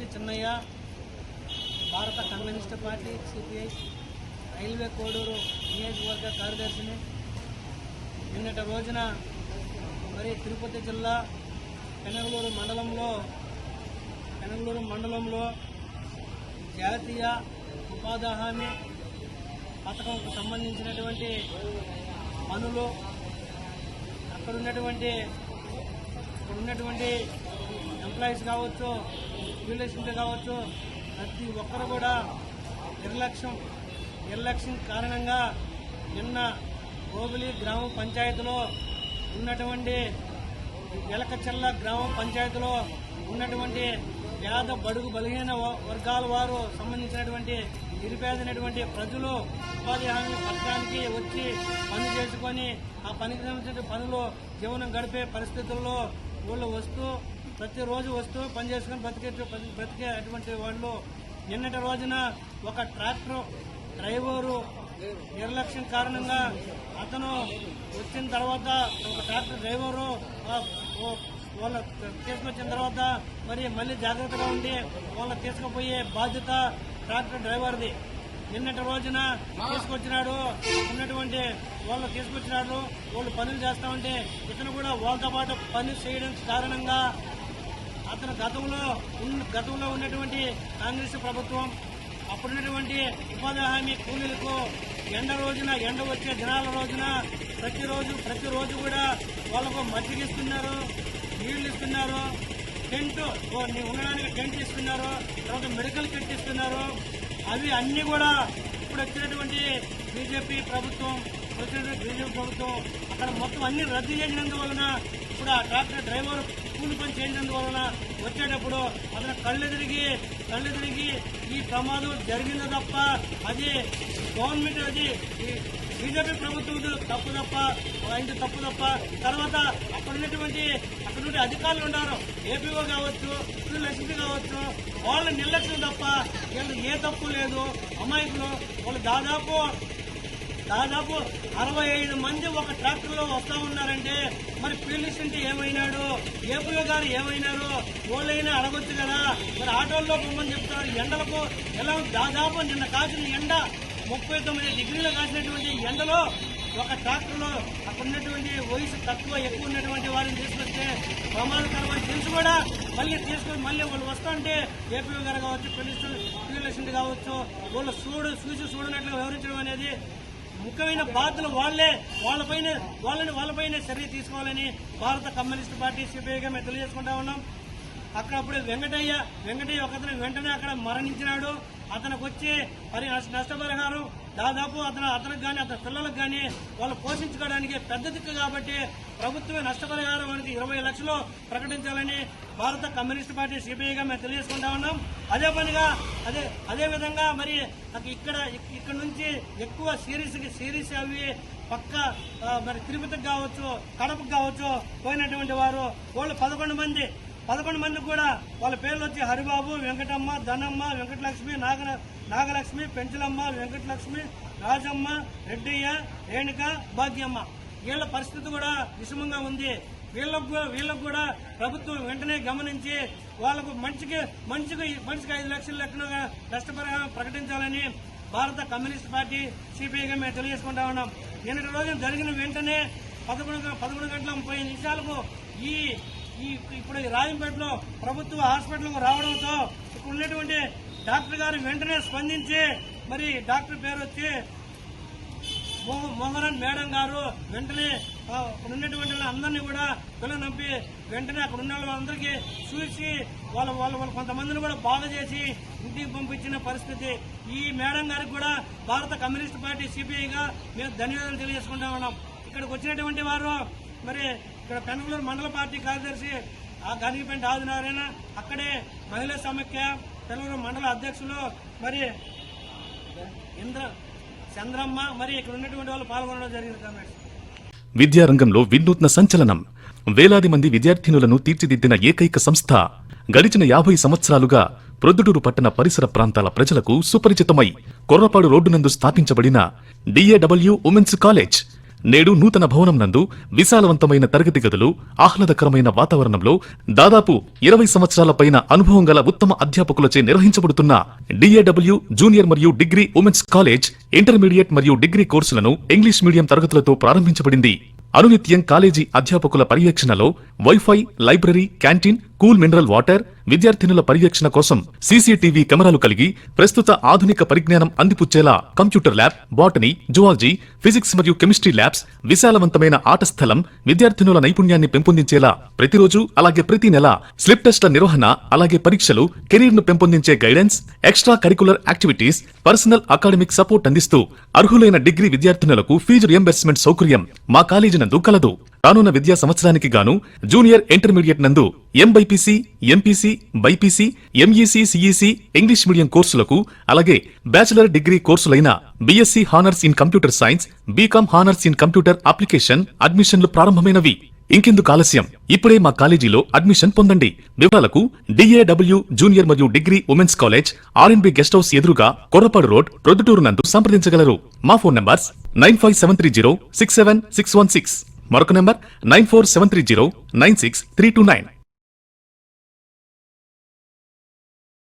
తిరుపతి చిన్నయ్య, భారత communist party CPI railway Koduru నియోజకవర్గ కార్యదర్శిని. నిన్నటి రోజున మరి తిరుపతి జిల్లా పెనగలూరు మండలంలో జాతీయ ఉపాధి హామీ పథకంకు సంబంధించినటువంటి పనులు అక్కడ ఉన్నటువంటి ఎంప్లాయీస్ కావచ్చు, రిలేషన్లు కావచ్చు, ప్రతి ఒక్కరు కూడా నిర్లక్ష్యం కారణంగా నిన్న రోబిలి గ్రామ పంచాయతీలో ఉన్నటువంటి ఎలకచెల్ల గ్రామ పంచాయతీలో ఉన్నటువంటి పేద బడుగు బలహీన వర్గాల వారు సంబంధించినటువంటి నిరుపేదైనటువంటి ప్రజలు ఉపాధి హామీ పథకానికి వచ్చి పని చేసుకొని ఆ పనికి సంబంధించిన పనులు జీవనం గడిపే పరిస్థితుల్లో వాళ్ళు ప్రతిరోజు వస్తూ పని చేసుకుని బ్రతికే అటువంటి వాళ్ళు నిన్నటి రోజున ఒక ట్రాక్టర్ డ్రైవరు నిర్లక్ష్యం కారణంగా అతను వచ్చిన తర్వాత ఒక ట్రాక్టర్ డ్రైవరు వాళ్ళ తీసుకొచ్చిన తర్వాత మళ్ళీ జాగ్రత్తగా ఉండి వాళ్ళ తీసుకుపోయే బాధ్యత ట్రాక్టర్ డ్రైవర్ది. నిన్నటి రోజున తీసుకొచ్చినాడు వాళ్ళు పనులు చేస్తా ఉంటే ఇతను కూడా వాళ్ళతో పాటు పని చేయడం కారణంగా అతను గతంలో ఉన్నటువంటి కాంగ్రెస్ ప్రభుత్వం అప్పుడున్నటువంటి ఉపాధి హామీ కూలీలకు ఎండ వచ్చే దినాల రోజున ప్రతిరోజు కూడా వాళ్ళకు మజ్జిగ ఇస్తున్నారు, నీళ్లు ఇస్తున్నారు, ఉండడానికి టెంట్ ఇస్తున్నారు, తర్వాత మెడికల్ కిట్ ఇస్తున్నారు. అవి అన్ని కూడా ఇప్పుడు వచ్చినటువంటి బీజేపీ ప్రభుత్వం అక్కడ మొత్తం అన్ని రద్దు చేసినందువలన ఇప్పుడు ఆ ట్రాక్టర్ డ్రైవర్ కూలి పని చేసినందువలన వచ్చేటప్పుడు అతను కళ్ళు తిరిగి ఈ ప్రమాదం జరిగిందో తప్ప అది గవర్నమెంట్ అది బీజేపీ ప్రభుత్వం తప్పు తప్ప తర్వాత అక్కడ నుండి అధికారులు ఉన్నారు, ఏపీఓ కావచ్చు, ఎస్పీ కావచ్చు, వాళ్ళ నిర్లక్ష్యం తప్ప వీళ్ళు ఏ తప్పు లేదు. అమాయకులు వాళ్ళు దాదాపు 65 మంది ఒక ట్రాక్టర్లో వస్తా ఉన్నారంటే మరి పీలిస్టెంట్ ఏమైనాడు, ఏపీఓ గారు ఏమైనారు, వాళ్ళైనా అడగొచ్చు కదా. మరి ఆటోల్లో పొమ్మని చెప్తున్నారు. ఎండలకు ఎలా దాదాపు నిన్న కాసిన ఎండ 39 డిగ్రీలు కాసినటువంటి ఎండలో ఒక ట్రాక్టర్లో అక్కడ ఉన్నటువంటి వయసు ఎక్కువ ఉన్నటువంటి వారిని తీసుకొస్తే ప్రమాదకరమని తెలిసి కూడా మళ్ళీ వాళ్ళు వస్తుంటే ఏపీ గారు కావచ్చు, పీలిస్టెంట్ కావచ్చు, వాళ్ళు చూడనట్లుగా వ్యవహరించడం అనేది ముఖ్యమైన బాధ్యతలు వాళ్ళపైన చర్య తీసుకోవాలని భారత కమ్యూనిస్టు పార్టీ సిపిఐగా మేము తెలియజేసుకుంటా ఉన్నాం. అక్కడ అప్పుడు వెంకటయ్య ఒకతను వెంటనే అక్కడ మరణించినాడు. అతనికి వచ్చి నష్టపరిహారం దాదాపు అతనికి కానీ అతని పిల్లలకు కానీ వాళ్ళు పోషించుకోవడానికి పెద్ద దిక్కు కాబట్టి ప్రభుత్వమే నష్టపరిహారం అనేది 20 లక్షలు ప్రకటించాలని భారత కమ్యూనిస్టు పార్టీ సిపిఐగా మేము తెలియజేసుకుంటా ఉన్నాం. అదే విధంగా మరి ఇక్కడ నుంచి ఎక్కువ సిరీస్ అవి పక్క మరి తిరుపతికి కావచ్చు, కడపకు కావచ్చు పోయినటువంటి వారు వాళ్ళు 11 మంది కూడా వాళ్ళ పేర్లు వచ్చి హరిబాబు, వెంకటమ్మ, ధనమ్మ, వెంకటలక్ష్మి, నాగలక్ష్మి, పెంచలమ్మ, వెంకటలక్ష్మి, రాజమ్మ, రెడ్డయ్య, రేణుక, భాగ్యమ్మ. వీళ్ళ పరిస్థితి కూడా విషమంగా ఉంది. వీళ్ళకు కూడా ప్రభుత్వం వెంటనే గమనించి వాళ్లకు మనిషికి 5 లక్షల లెక్కన నష్టపరిహారం ప్రకటించాలని భారత కమ్యూనిస్ట్ పార్టీ సిపిఐగా మేము తెలియజేసుకుంటా ఉన్నాం. నిన్నటి రోజున జరిగిన వెంటనే 11 గంటల 30 నిమిషాలకు ఇప్పుడు రాజంపేటలో ప్రభుత్వ హాస్పిటల్కు రావడంతో ఇక్కడ ఉన్నటువంటి డాక్టర్ గారు వెంటనే స్పందించి మరి డాక్టర్ పేరు వచ్చి మోహనన్ మేడం గారు వెంటనే అక్కడ ఉన్నటువంటి అందరినీ కూడా పిల్లనంపి వెంటనే అక్కడ ఉన్న వాళ్ళందరికీ చూసి వాళ్ళ కొంతమందిని కూడా బాగా చేసి ఇంటికి పంపించిన పరిస్థితి. ఈ మేడం గారికి కూడా భారత కమ్యూనిస్ట్ పార్టీ సిపిఐగా మేము ధన్యవాదాలు తెలియజేసుకుంటా ఉన్నాం. ఇక్కడికి వచ్చినటువంటి వారు మరి ఇక్కడ పెనగలూరు మండల పార్టీ కార్యదర్శి గనిగిపెంటి ఆదినారాయణ, అక్కడే మహిళా సమైక్య పెనగలూరు మండల అధ్యక్షులు మరి చంద్రమ్మ, మరి ఇక్కడ ఉన్నటువంటి వాళ్ళు పాల్గొనడం జరిగింది. విద్యారంగంలో వినూత్న సంచలనం. వేలాది మంది విద్యార్థినులను తీర్చిదిద్దిన ఏకైక సంస్థ. గడిచిన 50 సంవత్సరాలుగా ప్రొద్దుటూరు పట్టణ పరిసర ప్రాంతాల ప్రజలకు సుపరిచితమై కొర్రపాడు రోడ్డునందు స్థాపించబడిన DAW ఉమెన్స్ కాలేజ్ నేడు నూతన భవనం నందు విశాలవంతమైన తరగతి గదులు, ఆహ్లాదకరమైన వాతావరణంలో దాదాపు 20 సంవత్సరాల పైన అనుభవం గల ఉత్తమ అధ్యాపకులచే నిర్వహించబడుతున్న DAW జూనియర్ మరియు డిగ్రీ ఉమెన్స్ కాలేజ్ ఇంటర్మీడియట్ మరియు డిగ్రీ కోర్సులను ఇంగ్లీష్ మీడియం తరగతులతో ప్రారంభించబడింది. అనునిత్యం కాలేజీ అధ్యాపకుల పర్యవేక్షణలో wifi, library, canteen, cool mineral water, విద్యార్థినుల పర్యవేక్షణ కోసం సీసీటీవీ కెమెరాలు కలిగి ప్రస్తుత ఆధునిక పరిజ్ఞానం అందిపుచ్చేలా computer lab, botany, zoology, physics మరియు కెమిస్ట్రీ ల్యాబ్స్, విశాలవంతమైన ఆట స్థలం విద్యార్థినుల నైపుణ్యాన్ని పెంపొందించేలా ప్రతిరోజు అలాగే ప్రతి నెల స్లిప్ టెస్ట్ల నిర్వహణ, అలాగే పరీక్షలు, కెరీర్ ను పెంపొందించే guidance, extra curricular activities, personal academic support అందిస్తూ అర్హులైన డిగ్రీ విద్యార్థినులకు ఫీజు రియంబర్స్మెంట్ సౌకర్యం మా కాలేజీ నందు కలదు. రానున్న విద్యా సంవత్సరానికి గాను జూనియర్ ఇంటర్మీడియట్ నందు MBPC, MPC, BiPC, MEC, CEC English medium కోర్సులకు, అలాగే బ్యాచిలర్ డిగ్రీ కోర్సులైన BSc honours in computer science, BCom honours in computer application అడ్మిషన్లు ప్రారంభమైనవి. ఇంకెందుకు ఆలస్యం, ఇప్పుడే మా కాలేజీలో అడ్మిషన్ పొందండి. వివరాలకు DAW జూనియర్ మరియు degree women's college, R&B guest house ఎదురుగా కొర్రపాడు రోడ్, ప్రొద్దుటూరు నందు సంప్రదించగలరు. మా ఫోన్ నంబర్స్ 9573067616, మరొక నంబర్ 9473096329.